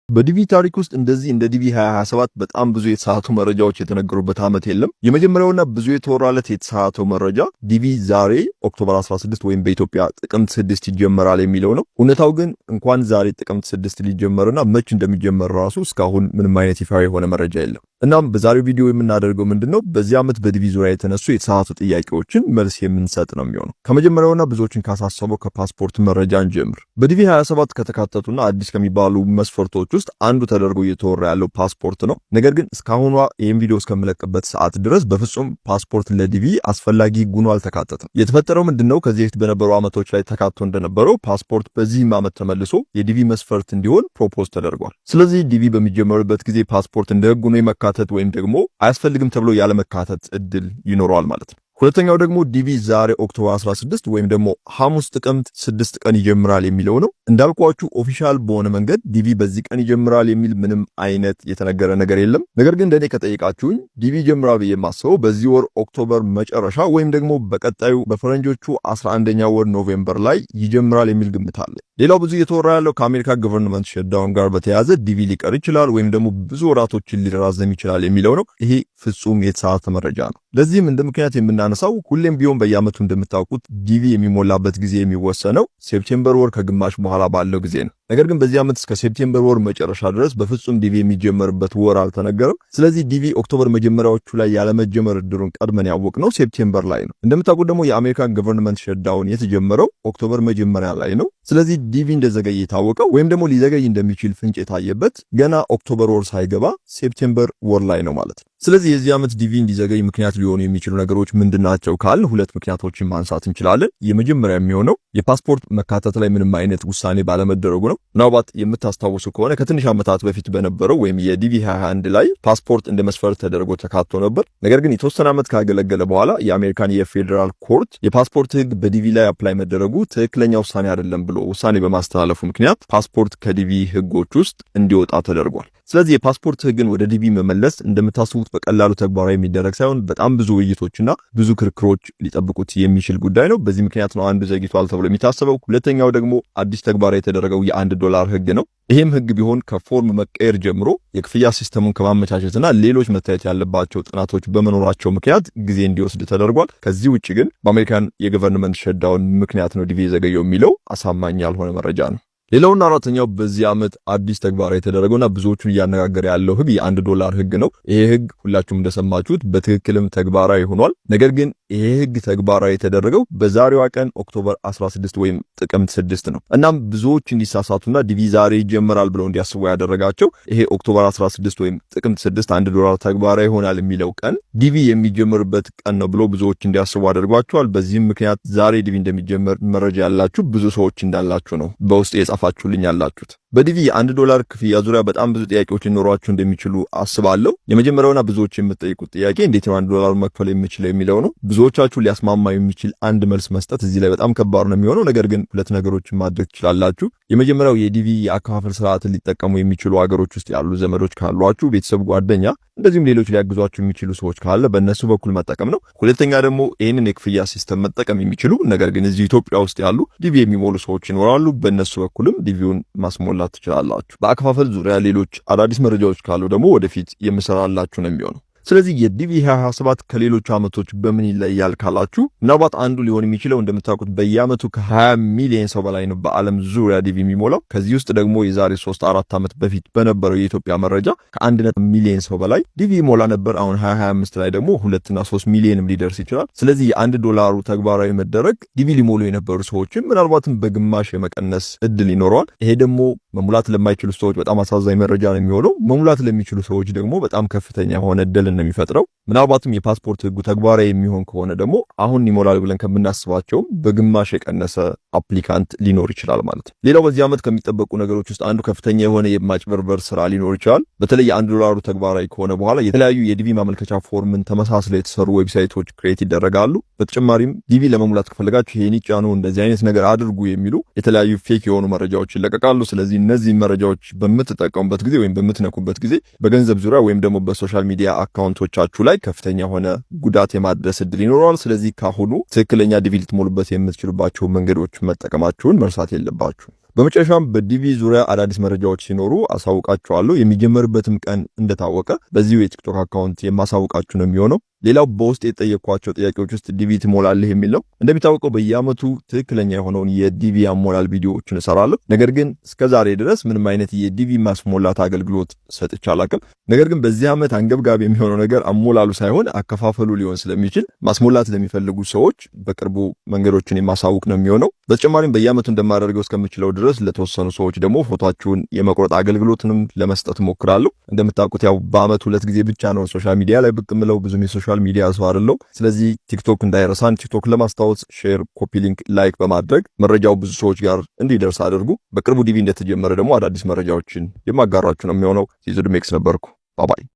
በዲቪ ታሪክ ውስጥ እንደዚህ እንደ ዲቪ 2027 በጣም ብዙ የተሳሳቱ መረጃዎች የተነገሩበት ዓመት የለም። የመጀመሪያውና ብዙ የተወራለት የተሳሳተው መረጃ ዲቪ ዛሬ ኦክቶበር 16 ወይም በኢትዮጵያ ጥቅምት 6 ይጀመራል የሚለው ነው። እውነታው ግን እንኳን ዛሬ ጥቅምት 6 ሊጀመርና መች እንደሚጀመር ራሱ እስካሁን ምንም አይነት ይፋ የሆነ መረጃ የለም። እናም በዛሬው ቪዲዮ የምናደርገው ምንድነው በዚህ ዓመት በዲቪ ዙሪያ የተነሱ የተሳሳቱ ጥያቄዎችን መልስ የምንሰጥ ነው የሚሆነው። ከመጀመሪያውና ብዙዎችን ካሳሰበው ከፓስፖርት መረጃ እንጀምር። በዲቪ 27 ከተካተቱና አዲስ ከሚባሉ መስፈርቶች ውስጥ አንዱ ተደርጎ እየተወራ ያለው ፓስፖርት ነው። ነገር ግን እስካሁኗ ይህን ቪዲዮ እስከምለቅበት ሰዓት ድረስ በፍጹም ፓስፖርት ለዲቪ አስፈላጊ ሆኖ አልተካተተም። የተፈጠረው ምንድነው ከዚህ በፊት በነበሩ ዓመቶች ላይ ተካቶ እንደነበረው ፓስፖርት በዚህም ዓመት ተመልሶ የዲቪ መስፈርት እንዲሆን ፕሮፖዝ ተደርጓል። ስለዚህ ዲቪ በሚጀመርበት ጊዜ ፓስፖርት እንደ ህግ ሆኖ የመካተት ወይም ደግሞ አያስፈልግም ተብሎ ያለመካተት እድል ይኖረዋል ማለት ነው። ሁለተኛው ደግሞ ዲቪ ዛሬ ኦክቶበር 16 ወይም ደግሞ ሐሙስ ጥቅምት 6 ቀን ይጀምራል የሚለው ነው። እንዳልኳችሁ ኦፊሻል በሆነ መንገድ ዲቪ በዚህ ቀን ይጀምራል የሚል ምንም አይነት የተነገረ ነገር የለም። ነገር ግን እንደኔ ከጠይቃችሁኝ ዲቪ ይጀምራል ብዬ የማስበው በዚህ ወር ኦክቶበር መጨረሻ ወይም ደግሞ በቀጣዩ በፈረንጆቹ 11ኛ ወር ኖቬምበር ላይ ይጀምራል የሚል ግምት አለ። ሌላው ብዙ እየተወራ ያለው ከአሜሪካ ገቨርንመንት ሸትዳውን ጋር በተያያዘ ዲቪ ሊቀር ይችላል ወይም ደግሞ ብዙ ወራቶችን ሊራዘም ይችላል የሚለው ነው። ይሄ ፍጹም የተሳሳተ መረጃ ነው። ለዚህም እንደ ምክንያት የምናነሳው ሁሌም ቢሆን በየዓመቱ እንደምታውቁት ዲቪ የሚሞላበት ጊዜ የሚወሰነው ሴፕቴምበር ወር ከግማሽ በኋላ ባለው ጊዜ ነው። ነገር ግን በዚህ ዓመት እስከ ሴፕቴምበር ወር መጨረሻ ድረስ በፍጹም ዲቪ የሚጀመርበት ወር አልተነገረም። ስለዚህ ዲቪ ኦክቶበር መጀመሪያዎቹ ላይ ያለመጀመር እድሩን ቀድመን ያወቅነው ሴፕቴምበር ላይ ነው። እንደምታውቁት ደግሞ የአሜሪካን ገቨርንመንት ሸትዳውን የተጀመረው ኦክቶበር መጀመሪያ ላይ ነው። ስለዚህ ዲቪ እንደዘገየ የታወቀው ወይም ደግሞ ሊዘገይ እንደሚችል ፍንጭ የታየበት ገና ኦክቶበር ወር ሳይገባ ሴፕቴምበር ወር ላይ ነው ማለት ነው። ስለዚህ የዚህ ዓመት ዲቪ እንዲዘገይ ምክንያት ሊሆኑ የሚችሉ ነገሮች ምንድናቸው ካልን ሁለት ምክንያቶችን ማንሳት እንችላለን። የመጀመሪያ የሚሆነው የፓስፖርት መካተት ላይ ምንም አይነት ውሳኔ ባለመደረጉ ነው። ምናልባት የምታስታውሱ ከሆነ ከትንሽ ዓመታት በፊት በነበረው ወይም የዲቪ 21 ላይ ፓስፖርት እንደ መስፈርት ተደርጎ ተካቶ ነበር። ነገር ግን የተወሰነ ዓመት ካገለገለ በኋላ የአሜሪካን የፌዴራል ኮርት የፓስፖርት ሕግ በዲቪ ላይ አፕላይ መደረጉ ትክክለኛ ውሳኔ አይደለም ብሎ ውሳኔ በማስተላለፉ ምክንያት ፓስፖርት ከዲቪ ሕጎች ውስጥ እንዲወጣ ተደርጓል። ስለዚህ የፓስፖርት ሕግን ወደ ዲቪ መመለስ እንደምታስቡት በቀላሉ ተግባራዊ የሚደረግ ሳይሆን በጣም ብዙ ውይይቶችና ብዙ ክርክሮች ሊጠብቁት የሚችል ጉዳይ ነው። በዚህ ምክንያት ነው አንዱ ዘግይቷል ተብሎ የሚታሰበው። ሁለተኛው ደግሞ አዲስ ተግባራዊ የተደረገው $1 ሕግ ነው። ይህም ሕግ ቢሆን ከፎርም መቀየር ጀምሮ የክፍያ ሲስተሙን ከማመቻቸትና ሌሎች መታየት ያለባቸው ጥናቶች በመኖራቸው ምክንያት ጊዜ እንዲወስድ ተደርጓል። ከዚህ ውጭ ግን በአሜሪካን የገቨርንመንት ሸትዳውን ምክንያት ነው ዲቪ የዘገየው የሚለው አሳማኝ ያልሆነ መረጃ ነው። ሌላውና አራተኛው በዚህ ዓመት አዲስ ተግባራዊ የተደረገውና ብዙዎቹን እያነጋገረ ያለው ሕግ $1 ሕግ ነው። ይሄ ሕግ ሁላችሁም እንደሰማችሁት በትክክልም ተግባራዊ ሆኗል። ነገር ግን ይሄ ሕግ ተግባራዊ የተደረገው በዛሬዋ ቀን ኦክቶበር 16 ወይም ጥቅምት 6 ነው። እናም ብዙዎች እንዲሳሳቱና ዲቪ ዛሬ ይጀምራል ብለው እንዲያስቡ ያደረጋቸው ይሄ ኦክቶበር 16 ወይም ጥቅምት 6 $1 ተግባራዊ ይሆናል የሚለው ቀን ዲቪ የሚጀምርበት ቀን ነው ብሎ ብዙዎች እንዲያስቡ አድርጓቸዋል። በዚህም ምክንያት ዛሬ ዲቪ እንደሚጀምር መረጃ ያላችሁ ብዙ ሰዎች እንዳላችሁ ነው በውስጥ ጻፋችሁልኝ ያላችሁት። በዲቪ $1 ክፍያ ዙሪያ በጣም ብዙ ጥያቄዎች ሊኖሯችሁ እንደሚችሉ አስባለሁ። የመጀመሪያውና ብዙዎች የምትጠይቁት ጥያቄ እንዴት ነው $1 መክፈል የምችለው የሚለው ነው። ብዙዎቻችሁ ሊያስማማ የሚችል አንድ መልስ መስጠት እዚህ ላይ በጣም ከባድ ነው የሚሆነው። ነገር ግን ሁለት ነገሮችን ማድረግ ትችላላችሁ። የመጀመሪያው የዲቪ የአከፋፈል ስርዓትን ሊጠቀሙ የሚችሉ ሀገሮች ውስጥ ያሉ ዘመዶች ካሏችሁ፣ ቤተሰብ፣ ጓደኛ እንደዚሁም ሌሎች ሊያግዟችሁ የሚችሉ ሰዎች ካለ በእነሱ በኩል መጠቀም ነው። ሁለተኛ ደግሞ ይህንን የክፍያ ሲስተም መጠቀም የሚችሉ ነገር ግን እዚህ ኢትዮጵያ ውስጥ ያሉ ዲቪ የሚሞሉ ሰዎች ይኖራሉ። በእነሱ በኩልም ዲቪውን ማስሞላት ትችላላችሁ። በአከፋፈል ዙሪያ ሌሎች አዳዲስ መረጃዎች ካሉ ደግሞ ወደፊት የምሰራላችሁ ነው የሚሆነው። ስለዚህ የዲቪ 27 ከሌሎች ዓመቶች በምን ይለያል ካላችሁ ምናልባት አንዱ ሊሆን የሚችለው እንደምታውቁት በየዓመቱ ከ20 ሚሊዮን ሰው በላይ ነው በዓለም ዙሪያ ዲቪ የሚሞላው። ከዚህ ውስጥ ደግሞ የዛሬ 3-4 ዓመት በፊት በነበረው የኢትዮጵያ መረጃ ከ1 ሚሊዮን ሰው በላይ ዲቪ ይሞላ ነበር። አሁን 2025 ላይ ደግሞ 2-3 ሚሊዮንም ሊደርስ ይችላል። ስለዚህ $1 ተግባራዊ መደረግ ዲቪ ሊሞሉ የነበሩ ሰዎችን ምናልባትም በግማሽ የመቀነስ እድል ይኖረዋል። ይሄ ደግሞ መሙላት ለማይችሉ ሰዎች በጣም አሳዛኝ መረጃ ነው የሚሆነው። መሙላት ለሚችሉ ሰዎች ደግሞ በጣም ከፍተኛ የሆነ እድል ነው የሚፈጥረው። ምናልባትም የፓስፖርት ሕጉ ተግባራዊ የሚሆን ከሆነ ደግሞ አሁን ይሞላል ብለን ከምናስባቸውም በግማሽ የቀነሰ አፕሊካንት ሊኖር ይችላል ማለት ነው። ሌላው በዚህ ዓመት ከሚጠበቁ ነገሮች ውስጥ አንዱ ከፍተኛ የሆነ የማጭበርበር ስራ ሊኖር ይችላል። በተለይ $1 ተግባራዊ ከሆነ በኋላ የተለያዩ የዲቪ ማመልከቻ ፎርምን ተመሳስለው የተሰሩ ዌብሳይቶች ክሬት ይደረጋሉ። በተጨማሪም ዲቪ ለመሙላት ከፈለጋችሁ ይሄን ይጫኑ፣ እንደዚህ አይነት ነገር አድርጉ የሚሉ የተለያዩ ፌክ የሆኑ መረጃዎች ይለቀቃሉ። ስለዚህ እነዚህ መረጃዎች በምትጠቀሙበት ጊዜ ወይም በምትነኩበት ጊዜ በገንዘብ ዙሪያ ወይም ደግሞ በሶሻል ሚዲያ አካውንቶቻችሁ ላይ ከፍተኛ የሆነ ጉዳት የማድረስ እድል ይኖረዋል። ስለዚህ ካሁኑ ትክክለኛ ዲቪ ልትሞሉበት የምትችሉባቸው መንገዶች መጠቀማችሁን መርሳት የለባችሁ። በመጨረሻም በዲቪ ዙሪያ አዳዲስ መረጃዎች ሲኖሩ አሳውቃችኋለሁ። የሚጀመርበትም ቀን እንደታወቀ በዚሁ የቲክቶክ አካውንት የማሳውቃችሁ ነው የሚሆነው። ሌላው በውስጥ የጠየኳቸው ጥያቄዎች ውስጥ ዲቪ ትሞላለህ የሚል ነው። እንደሚታወቀው በየአመቱ ትክክለኛ የሆነውን የዲቪ አሞላል ቪዲዮዎችን እሰራለሁ። ነገር ግን እስከዛሬ ድረስ ምንም አይነት የዲቪ ማስሞላት አገልግሎት ሰጥቼ አላውቅም። ነገር ግን በዚህ ዓመት አንገብጋቢ የሚሆነው ነገር አሞላሉ ሳይሆን አከፋፈሉ ሊሆን ስለሚችል ማስሞላት ለሚፈልጉ ሰዎች በቅርቡ መንገዶችን የማሳውቅ ነው የሚሆነው። በተጨማሪም በየአመቱ እንደማደርገው እስከምችለው ድረስ ለተወሰኑ ሰዎች ደግሞ ፎቶአችሁን የመቁረጥ አገልግሎትንም ለመስጠት እሞክራለሁ። እንደምታውቁት ያው በአመት 2 ጊዜ ብቻ ነው ሶሻል ሚዲያ ላይ ብቅ ምለው፣ ብዙም የሶሻል ሚዲያ ሰው አይደለሁ። ስለዚህ ቲክቶክ እንዳይረሳን፣ ቲክቶክ ለማስታወስ ሼር፣ ኮፒ ሊንክ፣ ላይክ በማድረግ መረጃው ብዙ ሰዎች ጋር እንዲደርስ አድርጉ። በቅርቡ ዲቪ እንደተጀመረ ደግሞ አዳዲስ መረጃዎችን የማጋራችሁ ነው የሚሆነው። ዚዙድ ሜክስ ነበርኩ። ባባይ